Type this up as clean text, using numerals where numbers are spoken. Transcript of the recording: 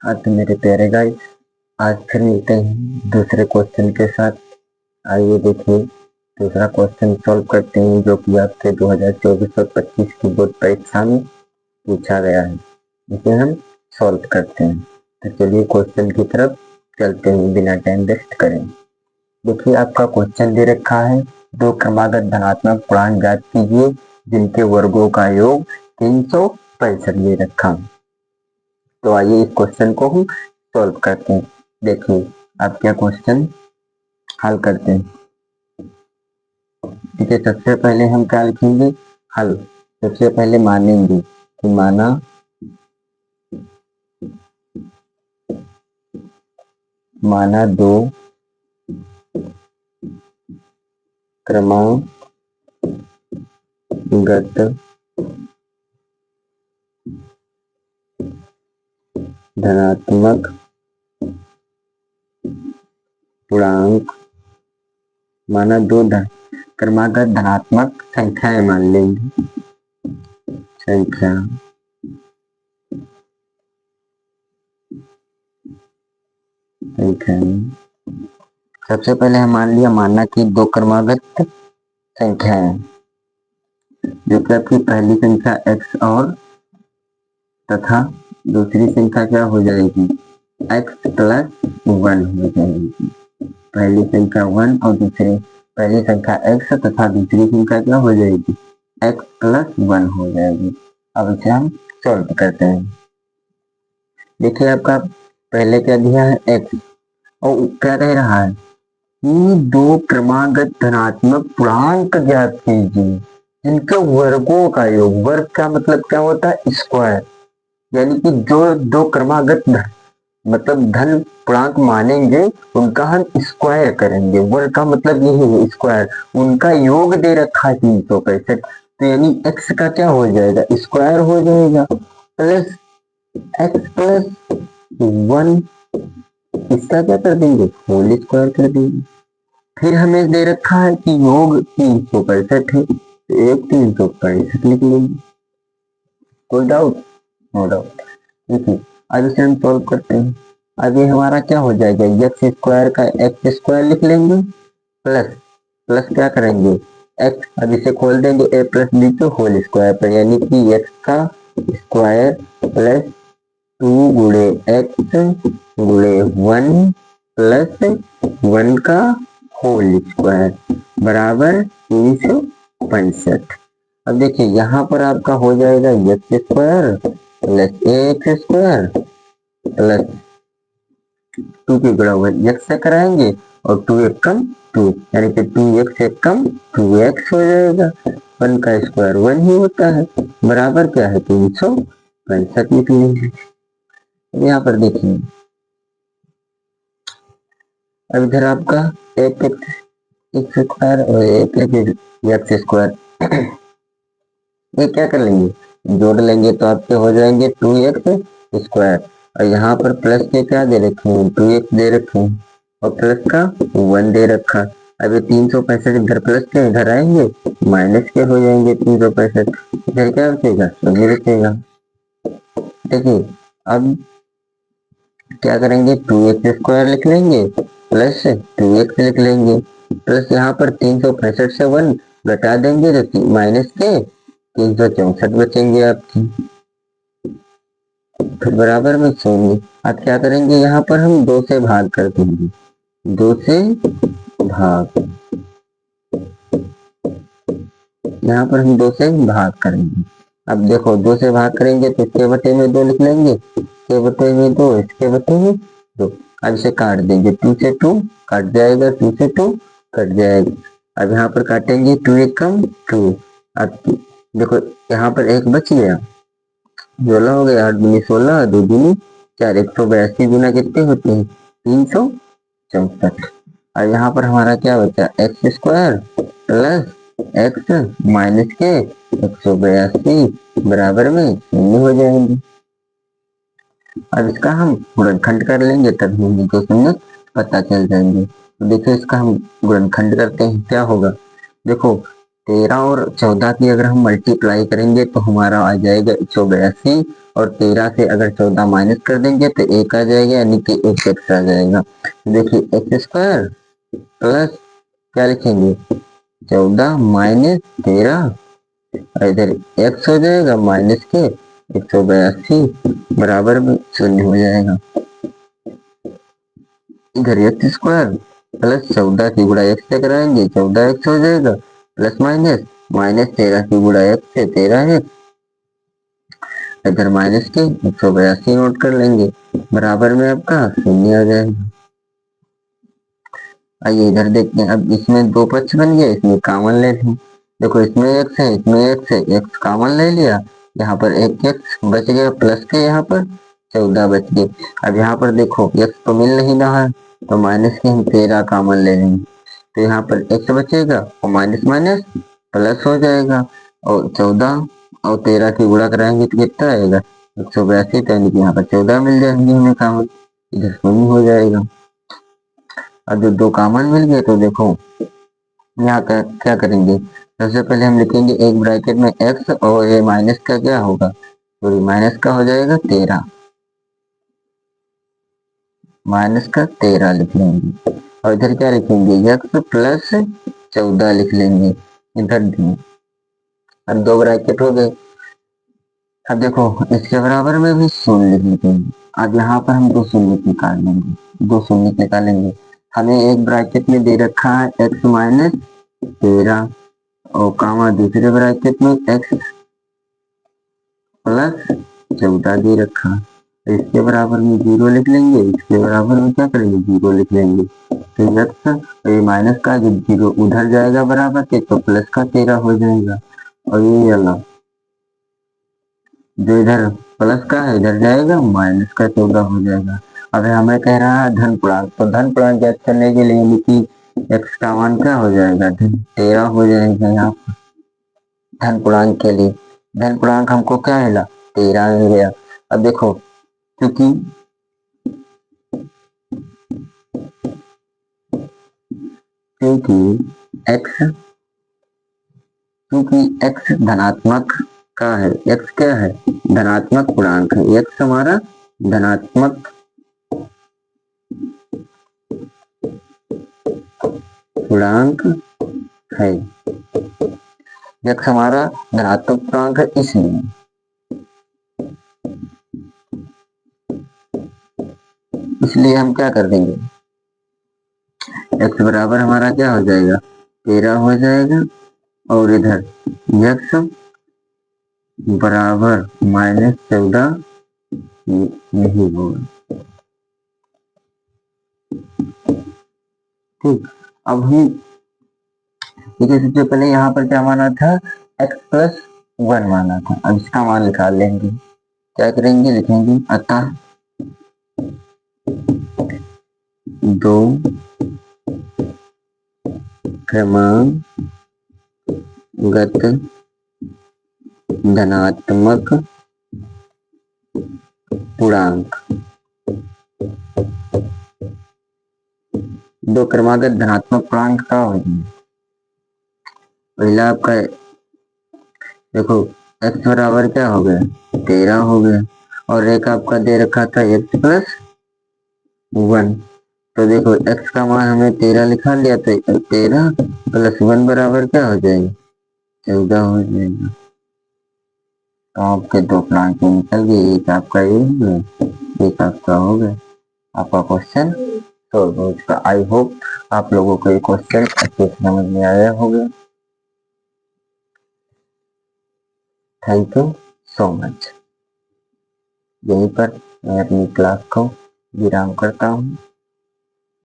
हाँ तो मेरे प्यारे गाइस, आज फिर मिलते हैं दूसरे क्वेश्चन के साथ। आइए देखिए, दूसरा क्वेश्चन सॉल्व करते हैं जो कि आपके 2024 और 25 की बोर्ड परीक्षा में पूछा गया है। इसे हम सॉल्व करते हैं। तो चलिए क्वेश्चन की तरफ चलते हैं बिना टाइम वेस्ट करें। देखिए आपका क्वेश्चन दे रखा है, दो क्रमागत धनात्मक पूर्णांक ज्ञात कीजिए जिनके वर्गों का योग 365 दे रखा। तो आइए इस क्वेश्चन को हम सॉल्व करते हैं। देखिए आप क्या क्वेश्चन हल करते हैं। ठीक है, सबसे पहले हम क्या लिखेंगे, हल। सबसे पहले मानेंगे कि माना दो क्रमागत धनात्मक पूर्णांक, माना दो क्रमागत धनात्मक संख्याएं मान लेंगे, संख्या सबसे पहले हम मान लिया, माना कि दो क्रमागत संख्या है जो कि आपकी पहली संख्या x और तथा दूसरी संख्या क्या हो जाएगी, x प्लस 1 हो जाएगी। पहली संख्या 1 और दूसरी पहली संख्या x तथा दूसरी संख्या क्या हो जाएगी, x प्लस 1 हो जाएगी। अब इसे हम सॉल्व करते हैं। देखिए आपका पहले क्या दिया है, x, और क्या कह रहा है कि दो क्रमागत धनात्मक पूर्णांक ज्ञात कीजिए जिनके वर्गों का योग, वर्ग का मतलब क्या होता है, स्क्वायर, यानी कि जो दो क्रमागत मतलब धन पूर्णांक मानेंगे उनका हम स्क्वायर करेंगे। वर्ग का मतलब यही है स्क्वायर, उनका योग दे रखा है 365, तो यानी x का क्या हो जाएगा, स्क्वायर हो जाएगा, प्लस x प्लस 1, इसका क्या कर देंगे, होल स्क्वायर कर देंगे। फिर हमें दे रखा है कि योग 365 है, एक 365 लिख लेंगे। कोई डाउट, नो डाउट। देखिए अब इसे हम सॉल्व करते हैं। अब ये हमारा क्या हो जाएगा, एक्स स्क्वायर का एक्स स्क्वायर लिख लेंगे, प्लस प्लस क्या करेंगे एक्स, अब इसे खोल देंगे ए प्लस बी के होल स्क्वायर पर, यानी कि एक्स का स्क्वायर प्लस 2 गुणे एक्स गुणे 1 प्लस 1 का होल स्क्वायर बराबर 365। अब देखिए यहाँ पर आपका हो जाएगा x square plus x square plus 2 के गुणा 1 एक्स से कराएंगे और 2 एक कम 2, यानी कि 2x एक कम 2x हो जाएगा। 1 का स्क्वायर 1 ही होता है, बराबर क्या है 365 लिख लेंगे। यहाँ पर देखिए अब इधर आपका एक एक्स स्क्वायर और एक एक्स स्क्वायर, ये क्या कर लेंगे, जोड़ लेंगे तो आपके हो जाएंगे 2x स्क्वायर, और यहाँ पर प्लस के क्या दे रखे हैं, 2x दे रखे हैं और प्लस का 1 दे रखा। अब ये 365 इधर प्लस के इधर आएंगे माइनस के हो जाएंगे 365, इधर क्या बचेगा, शून्य बचेगा। देखिए अब क्या करेंगे, 2x स्क्वायर लिख लेंगे प्लस 2x लिख लेंगे, प्लस यहाँ पर 365 से 1 घटा देंगे तो माइनस के 364 बचेंगे आपकी, फिर बराबर में शून्य। अब क्या करेंगे, यहाँ पर हम 2 से भाग कर देंगे, 2 से भाग, यहाँ पर हम 2 से भाग करेंगे। अब देखो 2 से भाग करेंगे तो इसके बटे में 2 लिख लेंगे, इसके बटे में 2, इसके बटे में 2। अब इसे काट देंगे, 2 से 2 कट जाएगा, 2 से 2 कट जाएगा। अब यहाँ पर काटेंगे 2 एक कम 2, अब देखो यहाँ पर एक बच गया, 16 हो गया, 8 दूनी 16, 2 दूनी 4, 182 गुना कितने होते हैं, 364। और यहाँ पर हमारा क्या बचा, x square plus x minus के 182 बराबर में शून्य हो जाएंगे। अब इसका हम गुणनखंड कर लेंगे तभी हमें दो शून्य पता चल जाएंगे। तो देखो इसका हम गुणनखंड करते हैं, क्या होगा, देखो 13 और 14 की अगर हम मल्टीप्लाई करेंगे तो हमारा आ जाएगा 182 और 13 से अगर 14 माइनस कर देंगे तो 1 आ जाएगा, यानी कि 1 एक्स आ जाएगा। देखिए एक्स स्क्वायर प्लस क्या लिखेंगे 14 माइनस 13, इधर एक्स हो जाएगा माइनस के 182 बराबर में 0 हो जाएगा। इधर एक्स स्क्वायर प्लस 14 की गुणा एक्स से कराएंगे 14 एक्स हो जाएगा, प्लस माइनस माइनस 13 की गुणा एक्स से 13 एक्स, इधर माइनस के 182 नोट कर लेंगे, बराबर में आपका 0 आ जाएगा। आइए इधर देखते हैं, अब इसमें दो पक्ष बन गए, इसमें कॉमन ले लें। देखो इसमें एक्स है, इसमें एक्स है, एक्स कॉमन ले लिया, यहाँ पर एक एक्स बच गया, प्लस के यहाँ पर 14 बच गए। अब यहाँ पर देखो एक्स तो मिल नहीं रहा है, तो माइनस के हम 13 कॉमन ले लेंगे, तो यहाँ पर एक्स बचेगा और माइनस माइनस प्लस हो जाएगा, और 14 और 13 की गुणा कराएंगे तो कितना आएगा 182, तो यानी कि यहाँ पर 14 मिल जाएंगे हमें कॉमन, इधर शून्य हो जाएगा। अब जो दो कॉमन मिल गए तो देखो यहाँ का क्या करेंगे, सबसे पहले हम लिखेंगे एक ब्रैकेट में x और ये माइनस का क्या होगा, सॉरी माइनस का हो जाएगा 13, माइनस का 13 लिख लेंगे, और इधर क्या लिखेंगे x प्लस 14 लिख लेंगे इधर भी। अब दो ब्रैकेट हो गए। अब देखो इसके बराबर में भी शून्य लिख लेंगे। अब यहाँ पर हम दो शून्य निकाल लेंगे, दो शून्य निकालेंगे। हमें एक ब्रैकेट में दे रखा है x माइनस 13 और कामा दूसरे ब्रैकेट में x प्लस 14 दे रखा है, तो इसके बराबर में 0 लिख लेंगे, इसके बराबर में क्या करेंगे 0 लिख लेंगे। तो x और ये माइनस का जब 0 उधर जाएगा बराबर के तो प्लस का 13 हो जाएगा, और ये वाला जो इधर प्लस का है इधर जाएगा माइनस का 14 हो जाएगा। अब हमें कह रहा है धन पूर्णांक, तो धन पूर्णांक ज्ञात करने के लिए लिखी एक्स का मान क्या हो जाएगा 13 हो जाएगा। यहाँ पर धन पूर्णांक के लिए धन पूर्णांक हमको क्या मिला 13 मिल गया। अब देखो क्योंकि एक्स धनात्मक का है, एक्स क्या है धनात्मक पूर्णांक है, एक्स हमारा धनात्मक पूर्णांक है, एक्स हमारा धनात्मक पूर्णांक है, इसलिए हम क्या कर देंगे एक्स बराबर हमारा क्या हो जाएगा 13 हो जाएगा, और इधर एक्स बराबर माइनस 14 नहीं होगा। ठीक, अब हम देखिए सबसे पहले यहाँ पर क्या माना था x प्लस 1 माना था, अब इसका मान निकाल लेंगे। क्या करेंगे लिखेंगे अतः दो क्रमागत धनात्मक पूर्णांक, दो क्रमागत धनात्मक पूर्णांक का हो जाए। पहला आपका देखो x बराबर क्या हो गया 13 हो गया, और एक आपका दे रखा था x प्लस 1, तो देखो x का मान हमें 13 लिखा लिया, तो 13 प्लस 1 बराबर क्या हो जाएगा 14 हो जाएगा। तो आपके दो प्लांट निकल गए, एक आपका ये हो गया, एक आपका हो गया। आपका क्वेश्चन सॉल्व हो चुका। आई होप आप लोगों को ये क्वेश्चन अच्छे से समझ में आया होगा। Thank you so much. यहीं पर मैं अपनी क्लास को विराम करता हूँ।